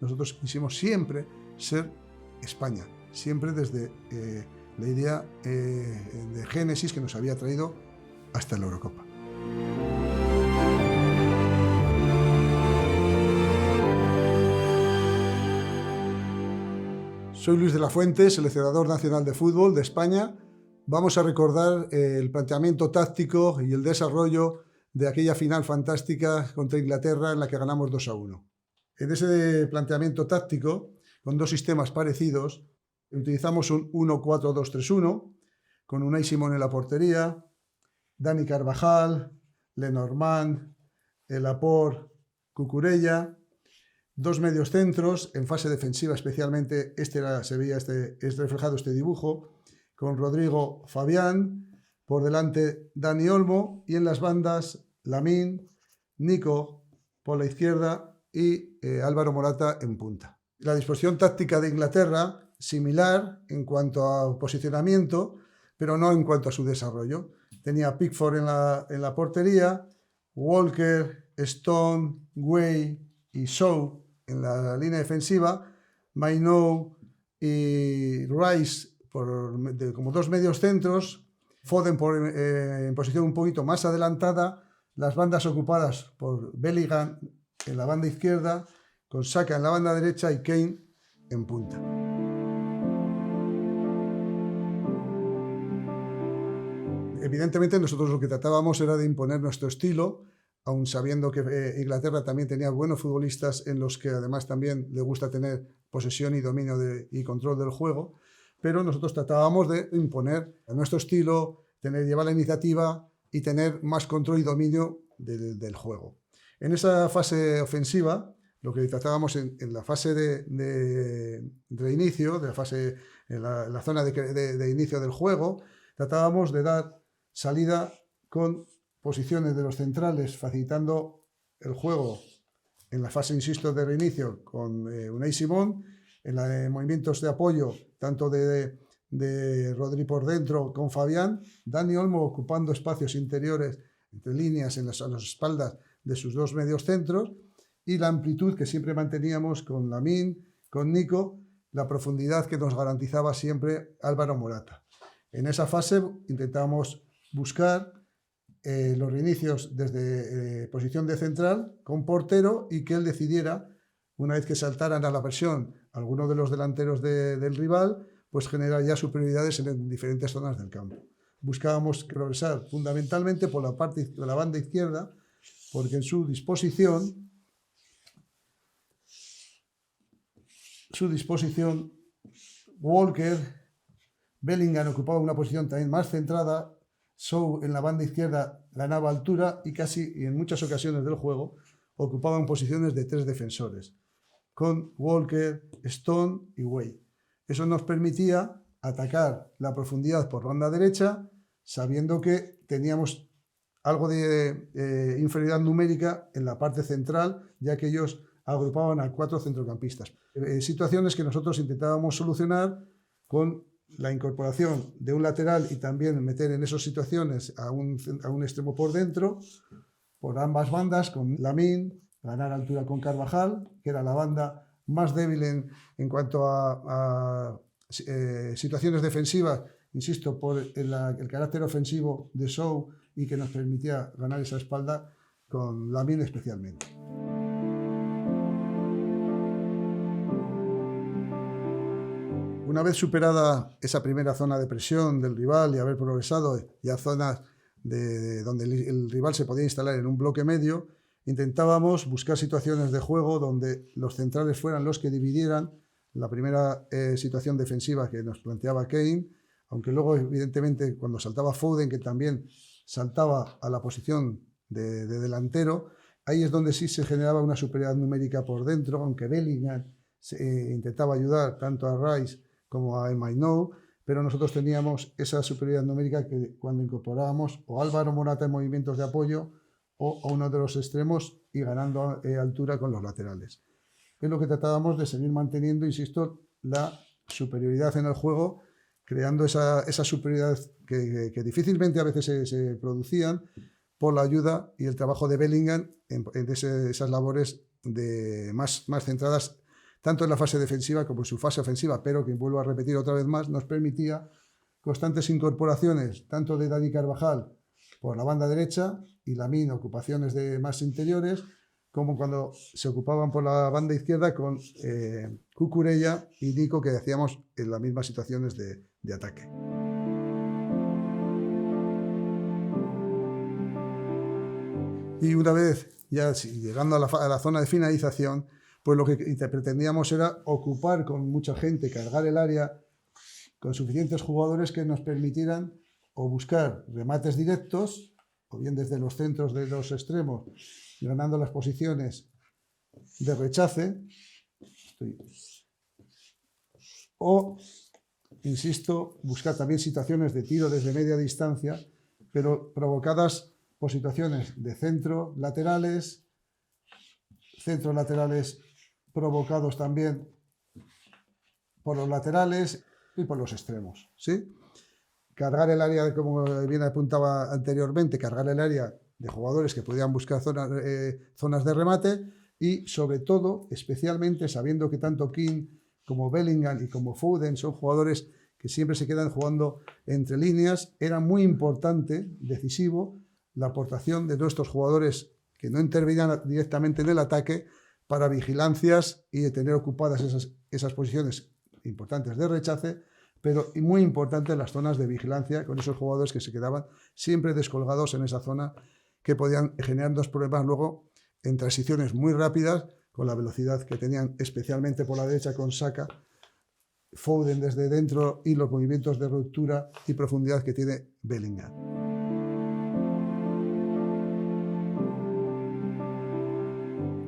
nosotros quisimos siempre ser España, siempre desde la idea de génesis que nos había traído hasta la Eurocopa. Soy Luis de la Fuente, seleccionador nacional de fútbol de España. Vamos a recordar el planteamiento táctico y el desarrollo de aquella final fantástica contra Inglaterra en la que ganamos 2-1. En ese planteamiento táctico, con dos sistemas parecidos, utilizamos un 1-4-2-3-1, con Unai Simón en la portería, Dani Carvajal, Lenormand, Laporte, Cucurella, dos medios centros, en fase defensiva especialmente, se veía reflejado este dibujo, con Rodrigo, Fabián, por delante Dani Olmo y en las bandas Lamine, Nico por la izquierda y Álvaro Morata en punta. La disposición táctica de Inglaterra, similar en cuanto a posicionamiento, pero no en cuanto a su desarrollo. Tenía Pickford en la portería, Walker, Stone, Way y Shaw en la línea defensiva, Mainoo y Rice como dos medios centros, Foden en posición un poquito más adelantada, las bandas ocupadas por Bellingham en la banda izquierda, con Saka en la banda derecha y Kane en punta. Evidentemente nosotros lo que tratábamos era de imponer nuestro estilo, aun sabiendo que Inglaterra también tenía buenos futbolistas en los que además también le gusta tener posesión y dominio y control del juego, pero nosotros tratábamos de imponer nuestro estilo, llevar la iniciativa y tener más control y dominio del juego. En esa fase ofensiva, lo que tratábamos en la fase de inicio, en la zona de inicio del juego, tratábamos de dar salida con posiciones de los centrales, facilitando el juego en la fase, insisto, de reinicio con Unai Simón, en movimientos de apoyo, tanto de Rodri por dentro con Fabián, Dani Olmo ocupando espacios interiores entre líneas a las espaldas de sus dos medios centros, y la amplitud que siempre manteníamos con Lamine, con Nico, la profundidad que nos garantizaba siempre Álvaro Morata. En esa fase intentábamos buscar los reinicios desde posición de central con portero y que él decidiera, una vez que saltaran a la presión algunos de los delanteros del rival, pues generar ya superioridades en diferentes zonas del campo. Buscábamos progresar fundamentalmente por la parte de la banda izquierda, porque en su disposición Walker, Bellingham ocupaba una posición también más centrada, Shaw en la banda izquierda ganaba altura y en muchas ocasiones del juego ocupaban posiciones de tres defensores, con Walker, Stone y Way. Eso nos permitía atacar la profundidad por banda derecha, sabiendo que teníamos algo de inferioridad numérica en la parte central, ya que ellos agrupaban a 4 centrocampistas. Situaciones que nosotros intentábamos solucionar con la incorporación de un lateral y también meter en esas situaciones a un extremo por dentro, por ambas bandas, con Lamine, ganar altura con Carvajal, que era la banda más débil en cuanto a situaciones defensivas, insisto, por el carácter ofensivo de Shaw y que nos permitía ganar esa espalda con Lamine especialmente. Una vez superada esa primera zona de presión del rival y haber progresado ya zonas donde el rival se podía instalar en un bloque medio, intentábamos buscar situaciones de juego donde los centrales fueran los que dividieran la primera situación defensiva que nos planteaba Kane, aunque luego evidentemente cuando saltaba Foden, que también saltaba a la posición de delantero, ahí es donde sí se generaba una superioridad numérica por dentro, aunque Bellingham intentaba ayudar tanto a Rice como a Mainoo, pero nosotros teníamos esa superioridad numérica que cuando incorporábamos o Álvaro Morata en movimientos de apoyo o a uno de los extremos y ganando altura con los laterales. Es lo que tratábamos de seguir manteniendo, insisto, la superioridad en el juego, creando esa superioridad que difícilmente a veces se producían por la ayuda y el trabajo de Bellingham en esas labores más centradas tanto en la fase defensiva como en su fase ofensiva, pero que vuelvo a repetir otra vez más, nos permitía constantes incorporaciones, tanto de Dani Carvajal por la banda derecha y Lamine ocupaciones de más interiores, como cuando se ocupaban por la banda izquierda con Cucurella y Nico, que hacíamos en las mismas situaciones de ataque. Y una vez ya llegando a la zona de finalización, pues lo que pretendíamos era ocupar con mucha gente, cargar el área con suficientes jugadores que nos permitieran o buscar remates directos, o bien desde los centros de los extremos, ganando las posiciones de rechace, o, insisto, buscar también situaciones de tiro desde media distancia, pero provocadas por situaciones de centros laterales provocados también por los laterales y por los extremos, ¿sí? Cargar el área, como bien apuntaba anteriormente, cargar el área de jugadores que podían buscar zonas de remate y, sobre todo, especialmente sabiendo que tanto King como Bellingham y como Foden son jugadores que siempre se quedan jugando entre líneas, era muy importante, decisivo, la aportación de nuestros jugadores que no intervenían directamente en el ataque para vigilancias y de tener ocupadas esas posiciones importantes de rechace, pero muy importante las zonas de vigilancia con esos jugadores que se quedaban siempre descolgados en esa zona, que podían generarnos problemas luego en transiciones muy rápidas con la velocidad que tenían, especialmente por la derecha con Saka, Foden desde dentro y los movimientos de ruptura y profundidad que tiene Bellingham.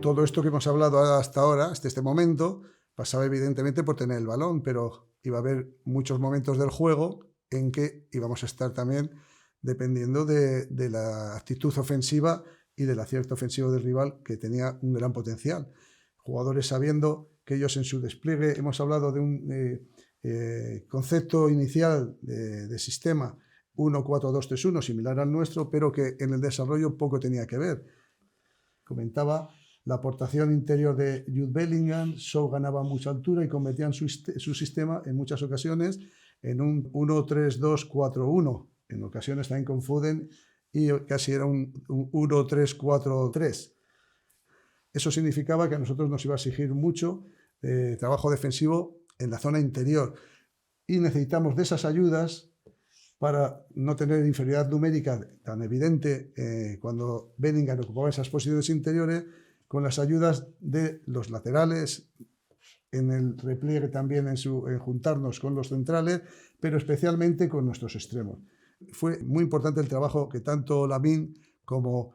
Todo esto que hemos hablado hasta ahora, hasta este momento, pasaba evidentemente por tener el balón, pero iba a haber muchos momentos del juego en que íbamos a estar también dependiendo de la actitud ofensiva y del acierto ofensivo del rival, que tenía un gran potencial. Jugadores sabiendo que ellos en su despliegue, hemos hablado de un concepto inicial de sistema 1-4-2-3-1, similar al nuestro, pero que en el desarrollo poco tenía que ver. Comentaba la aportación interior de Jude Bellingham. Shaw ganaba mucha altura y convertían su sistema en muchas ocasiones en un 1-3-2-4-1, en ocasiones también con Foden, y casi era un 1-3-4-3. Eso significaba que a nosotros nos iba a exigir mucho trabajo defensivo en la zona interior, y necesitamos de esas ayudas para no tener inferioridad numérica tan evidente cuando Bellingham ocupaba esas posiciones interiores, con las ayudas de los laterales, en el repliegue también en juntarnos con los centrales, pero especialmente con nuestros extremos. Fue muy importante el trabajo que tanto Lamine como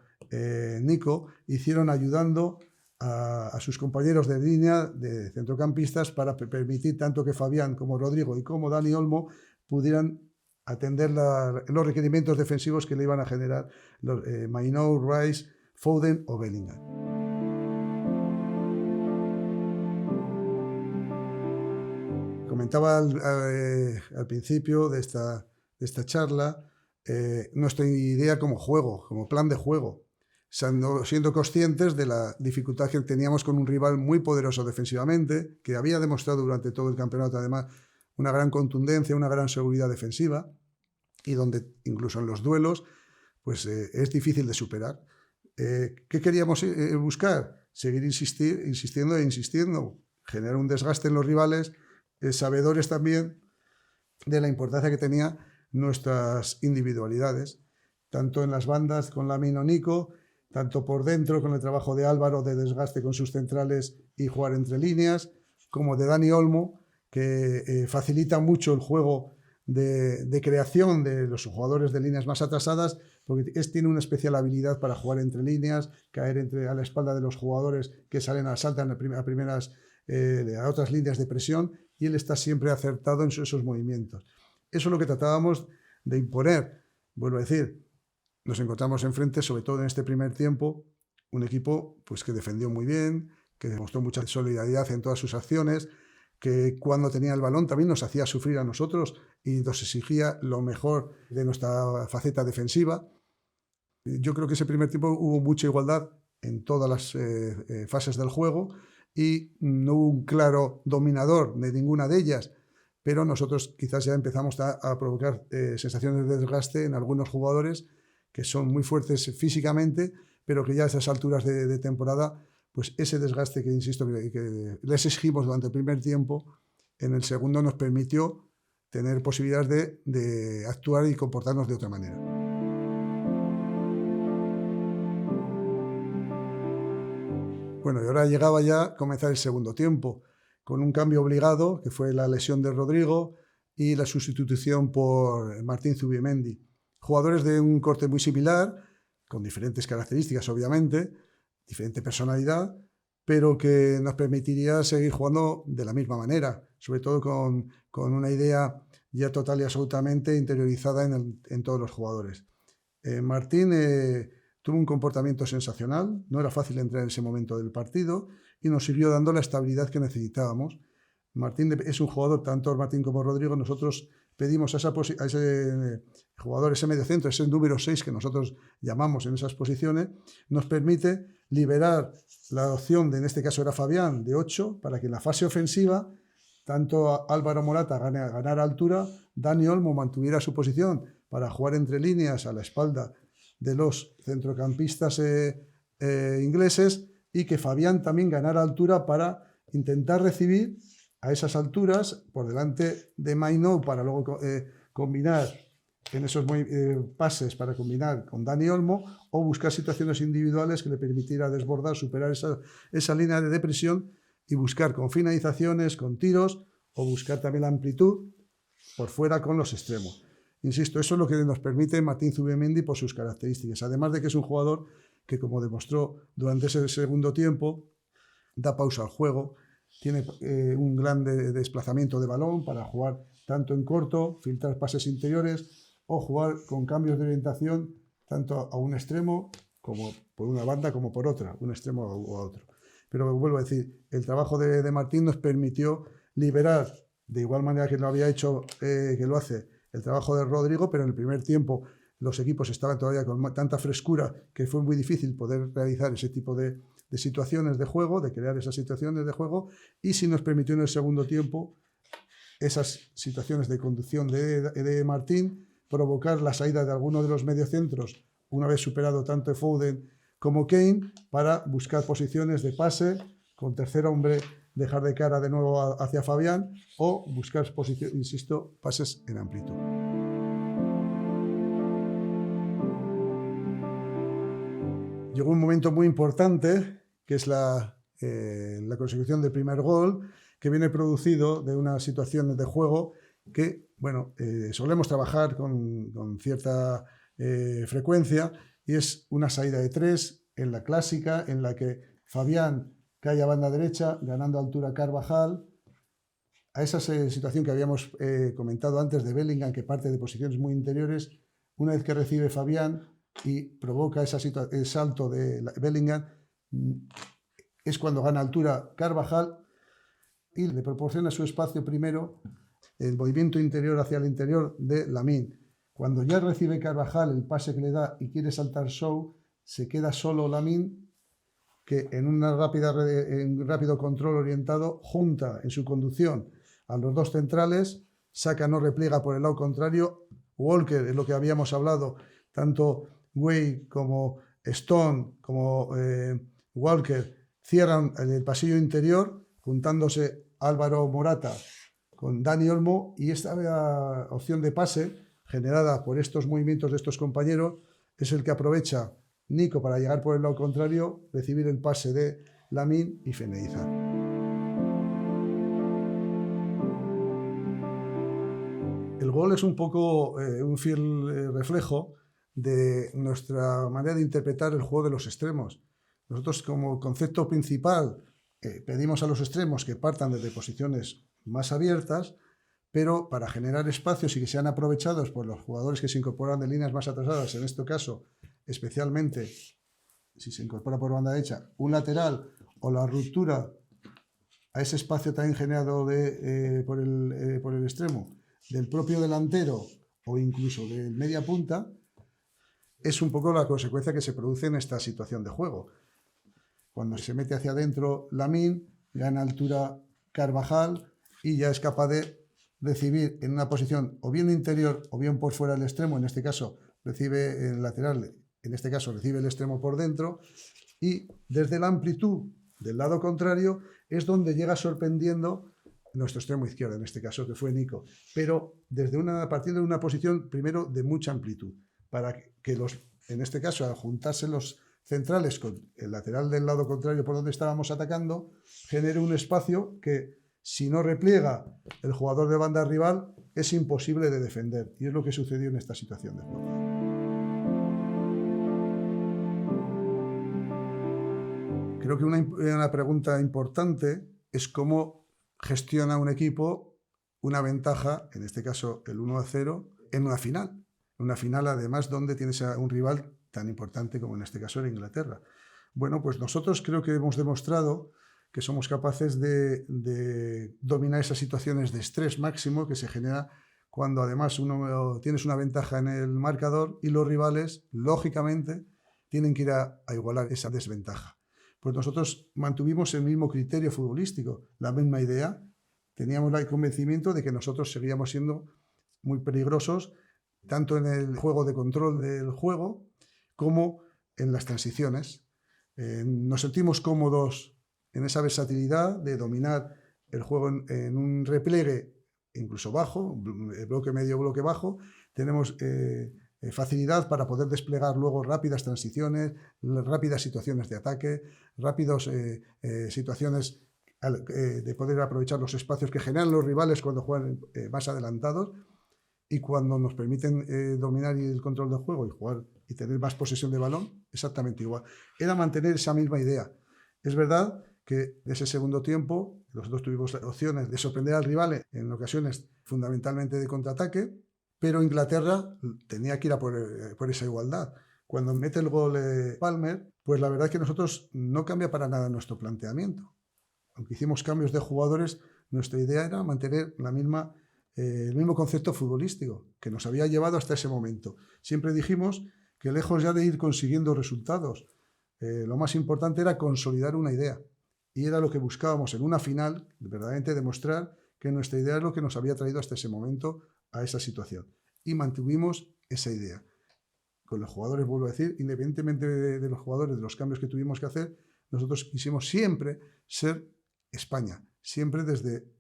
Nico hicieron ayudando a sus compañeros de línea de centrocampistas para permitir tanto que Fabián como Rodrigo y como Dani Olmo pudieran atender los requerimientos defensivos que le iban a generar Mainoo, Rice, Foden o Bellingham. Comentaba al principio de esta charla nuestra idea como juego, como plan de juego, siendo conscientes de la dificultad que teníamos con un rival muy poderoso defensivamente, que había demostrado durante todo el campeonato además una gran contundencia, una gran seguridad defensiva, y donde incluso en los duelos pues, es difícil de superar. ¿Qué queríamos buscar? Seguir insistiendo, generar un desgaste en los rivales, sabedores también de la importancia que tenían nuestras individualidades, tanto en las bandas con Lamine o Nico, tanto por dentro con el trabajo de Álvaro de desgaste con sus centrales y jugar entre líneas, como de Dani Olmo, que facilita mucho el juego de creación de los jugadores de líneas más atrasadas, porque tiene una especial habilidad para jugar entre líneas, caer a la espalda de los jugadores que saltan a otras líneas de presión, y él está siempre acertado en esos movimientos. Eso es lo que tratábamos de imponer. Vuelvo a decir, nos encontramos enfrente, sobre todo en este primer tiempo, un equipo pues, que defendió muy bien, que demostró mucha solidaridad en todas sus acciones, que cuando tenía el balón también nos hacía sufrir a nosotros y nos exigía lo mejor de nuestra faceta defensiva. Yo creo que ese primer tiempo hubo mucha igualdad en todas las fases del juego, y no hubo un claro dominador de ninguna de ellas, pero nosotros quizás ya empezamos a provocar sensaciones de desgaste en algunos jugadores que son muy fuertes físicamente, pero que ya a esas alturas de temporada, pues ese desgaste que, insisto, que les exigimos durante el primer tiempo, en el segundo nos permitió tener posibilidades de actuar y comportarnos de otra manera. Bueno, y ahora llegaba ya a comenzar el segundo tiempo, con un cambio obligado, que fue la lesión de Rodrigo y la sustitución por Martín Zubimendi. Jugadores de un corte muy similar, con diferentes características, obviamente, diferente personalidad, pero que nos permitiría seguir jugando de la misma manera, sobre todo con una idea ya total y absolutamente interiorizada en todos los jugadores. Martín tuvo un comportamiento sensacional, no era fácil entrar en ese momento del partido y nos siguió dando la estabilidad que necesitábamos. Martín es un jugador, tanto Martín como Rodrigo, nosotros pedimos a ese jugador, ese mediocentro, ese número 6 que nosotros llamamos en esas posiciones, nos permite liberar la opción de, en este caso era Fabián, de 8, para que en la fase ofensiva tanto Álvaro Morata ganara altura, Dani Olmo mantuviera su posición para jugar entre líneas a la espalda de los centrocampistas ingleses y que Fabián también ganara altura para intentar recibir a esas alturas por delante de Mainoo para luego combinar en esos pases para combinar con Dani Olmo o buscar situaciones individuales que le permitiera desbordar, superar esa línea de presión y buscar con finalizaciones, con tiros o buscar también la amplitud por fuera con los extremos. Insisto, eso es lo que nos permite Martín Zubimendi por sus características. Además de que es un jugador que, como demostró durante ese segundo tiempo, da pausa al juego, tiene un gran desplazamiento de balón para jugar tanto en corto, filtrar pases interiores o jugar con cambios de orientación tanto a un extremo como por una banda como por otra, un extremo o a otro. Pero vuelvo a decir, el trabajo de Martín nos permitió liberar, de igual manera que lo había hecho, que lo hace el trabajo de Rodrigo, pero en el primer tiempo los equipos estaban todavía con tanta frescura que fue muy difícil poder realizar ese tipo de situaciones de juego, de crear esas situaciones de juego, y sí nos permitió en el segundo tiempo esas situaciones de conducción de Martín, provocar la salida de alguno de los mediocentros, una vez superado tanto Foden como Kane, para buscar posiciones de pase, con tercer hombre dejar de cara de nuevo hacia Fabián o buscar posiciones, insisto, pases en amplitud. Llegó un momento muy importante, que es la consecución del primer gol, que viene producido de unas situaciones de juego que, bueno, solemos trabajar con cierta frecuencia, y es una salida de 3 en la clásica, en la que Fabián cae a banda derecha, ganando altura Carvajal, a esa situación que habíamos comentado antes de Bellingham, que parte de posiciones muy interiores. Una vez que recibe Fabián y provoca el salto de Bellingham, es cuando gana altura Carvajal y le proporciona su espacio primero, el movimiento interior hacia el interior de Lamine. Cuando ya recibe Carvajal el pase que le da y quiere saltar Sow, se queda solo Lamine, que en un rápido control orientado junta en su conducción a los dos centrales, Saka no repliega por el lado contrario, Walker, es lo que habíamos hablado, tanto Way como Stone como Walker cierran el pasillo interior, juntándose Álvaro Morata con Dani Olmo, y esta opción de pase generada por estos movimientos de estos compañeros es el que aprovecha Nico para llegar por el lado contrario, recibir el pase de Lamine y finalizar. El gol es un poco un fiel reflejo de nuestra manera de interpretar el juego de los extremos. Nosotros, como concepto principal, pedimos a los extremos que partan desde posiciones más abiertas, pero para generar espacios y que sean aprovechados por los jugadores que se incorporan de líneas más atrasadas, en este caso, especialmente si se incorpora por banda derecha, un lateral o la ruptura a ese espacio también generado por el extremo del propio delantero o incluso del media punta, es un poco la consecuencia que se produce en esta situación de juego. Cuando se mete hacia adentro Lamine, gana altura Carvajal y ya es capaz de recibir en una posición o bien de interior o bien por fuera del extremo, en este caso recibe el lateral, en este caso recibe el extremo por dentro, y desde la amplitud del lado contrario es donde llega sorprendiendo nuestro extremo izquierdo, en este caso, que fue Nico, pero partiendo de una posición primero de mucha amplitud, para que en este caso, al juntarse los centrales con el lateral del lado contrario por donde estábamos atacando, genere un espacio que, si no repliega el jugador de banda rival, es imposible de defender, y es lo que sucedió en esta situación de juego. Creo que una pregunta importante es cómo gestiona un equipo una ventaja, en este caso el 1-0, en una final. En una final, además, donde tienes a un rival tan importante como en este caso era Inglaterra. Bueno, pues nosotros creo que hemos demostrado que somos capaces de dominar esas situaciones de estrés máximo que se genera cuando además tienes una ventaja en el marcador y los rivales, lógicamente, tienen que ir a igualar esa desventaja. Pues nosotros mantuvimos el mismo criterio futbolístico, la misma idea. Teníamos el convencimiento de que nosotros seguíamos siendo muy peligrosos, tanto en el juego de control del juego como en las transiciones. Nos sentimos cómodos en esa versatilidad de dominar el juego en un repliegue incluso bajo, bloque medio, bloque bajo. Tenemos facilidad para poder desplegar luego rápidas transiciones, rápidas situaciones de ataque, rápidas situaciones de poder aprovechar los espacios que generan los rivales cuando juegan más adelantados, y cuando nos permiten dominar el control del juego y jugar y tener más posesión de balón, exactamente igual. Era mantener esa misma idea. Es verdad que en ese segundo tiempo nosotros tuvimos opciones de sorprender al rival en ocasiones fundamentalmente de contraataque, pero Inglaterra tenía que ir a por esa igualdad. Cuando mete el gol Palmer, pues la verdad es que nosotros no cambia para nada nuestro planteamiento. Aunque hicimos cambios de jugadores, nuestra idea era mantener el mismo concepto futbolístico que nos había llevado hasta ese momento. Siempre dijimos que lejos ya de ir consiguiendo resultados, lo más importante era consolidar una idea. Y era lo que buscábamos en una final, verdaderamente demostrar que nuestra idea es lo que nos había traído hasta ese momento a esa situación. Y mantuvimos esa idea. Con los jugadores, vuelvo a decir, independientemente de los jugadores, de los cambios que tuvimos que hacer, nosotros quisimos siempre ser España, siempre desde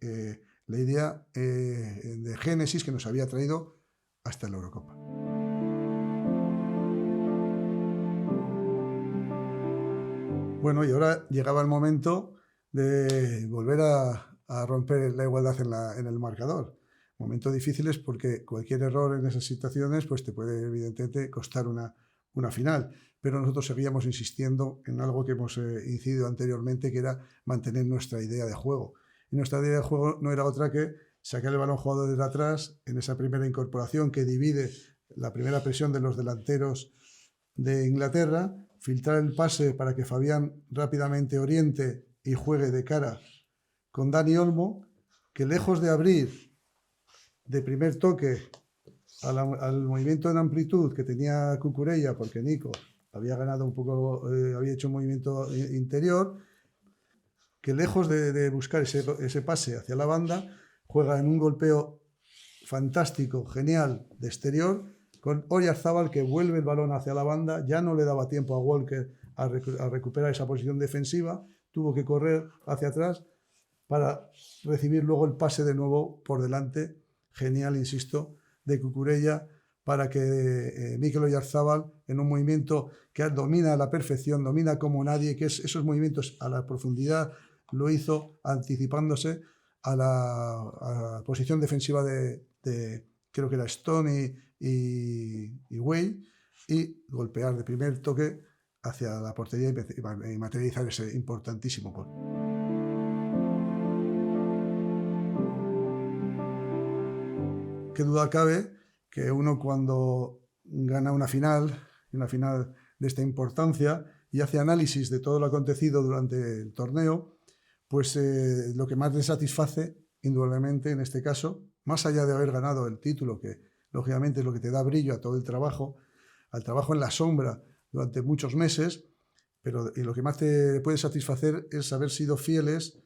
la idea de génesis que nos había traído hasta la Eurocopa. Bueno, y ahora llegaba el momento de volver a romper la igualdad en el marcador. Momentos difíciles porque cualquier error en esas situaciones pues te puede evidentemente costar una final. Pero nosotros seguíamos insistiendo en algo que hemos incidido anteriormente, que era mantener nuestra idea de juego. Y nuestra idea de juego no era otra que sacar el balón jugado desde atrás en esa primera incorporación que divide la primera presión de los delanteros de Inglaterra, filtrar el pase para que Fabián rápidamente oriente y juegue de cara con Dani Olmo, que lejos de abrir de primer toque al movimiento en amplitud que tenía Cucurella, porque Nico había ganado un poco, había hecho un movimiento interior, que lejos de buscar ese pase hacia la banda, juega en un golpeo fantástico, genial, de exterior, con Oyarzábal, que vuelve el balón hacia la banda. Ya no le daba tiempo a Walker a recuperar esa posición defensiva, tuvo que correr hacia atrás para recibir luego el pase de nuevo por delante, genial, insisto, de Cucurella, para que Mikel Oyarzábal, en un movimiento que domina a la perfección, domina como nadie, que es esos movimientos a la profundidad, lo hizo anticipándose a la posición defensiva de creo que era Stone y Way, y golpear de primer toque hacia la portería y materializar ese importantísimo gol. Qué duda cabe que uno, cuando gana una final de esta importancia y hace análisis de todo lo acontecido durante el torneo, pues lo que más le satisface, indudablemente en este caso, más allá de haber ganado el título, que lógicamente es lo que te da brillo a todo el trabajo, al trabajo en la sombra durante muchos meses, pero lo que más te puede satisfacer es haber sido fieles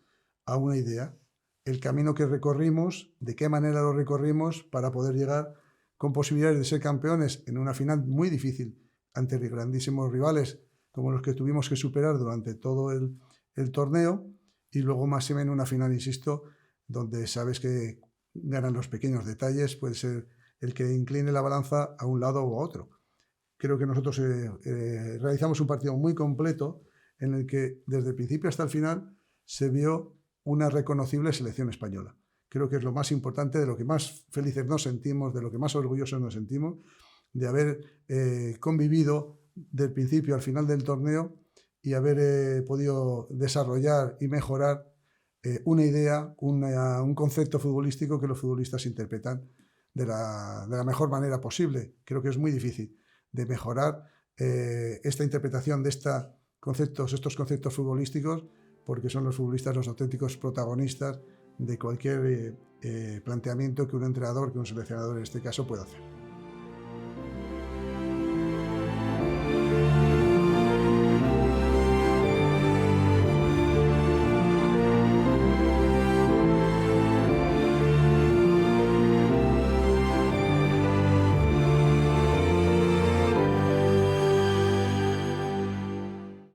a una idea. El camino que recorrimos, de qué manera lo recorrimos para poder llegar con posibilidades de ser campeones en una final muy difícil ante grandísimos rivales como los que tuvimos que superar durante todo el torneo, y luego máxime en una final, insisto, donde sabes que ganan los pequeños detalles, puede ser el que incline la balanza a un lado o a otro. Creo que nosotros realizamos un partido muy completo en el que desde el principio hasta el final se vio una reconocible selección española. Creo que es lo más importante, de lo que más felices nos sentimos, de lo que más orgullosos nos sentimos, de haber convivido del principio al final del torneo y haber podido desarrollar y mejorar una idea, un concepto futbolístico que los futbolistas interpretan de la mejor manera posible. Creo que es muy difícil de mejorar esta interpretación de estos conceptos futbolísticos, porque son los futbolistas los auténticos protagonistas de cualquier planteamiento que un entrenador, que un seleccionador en este caso pueda hacer.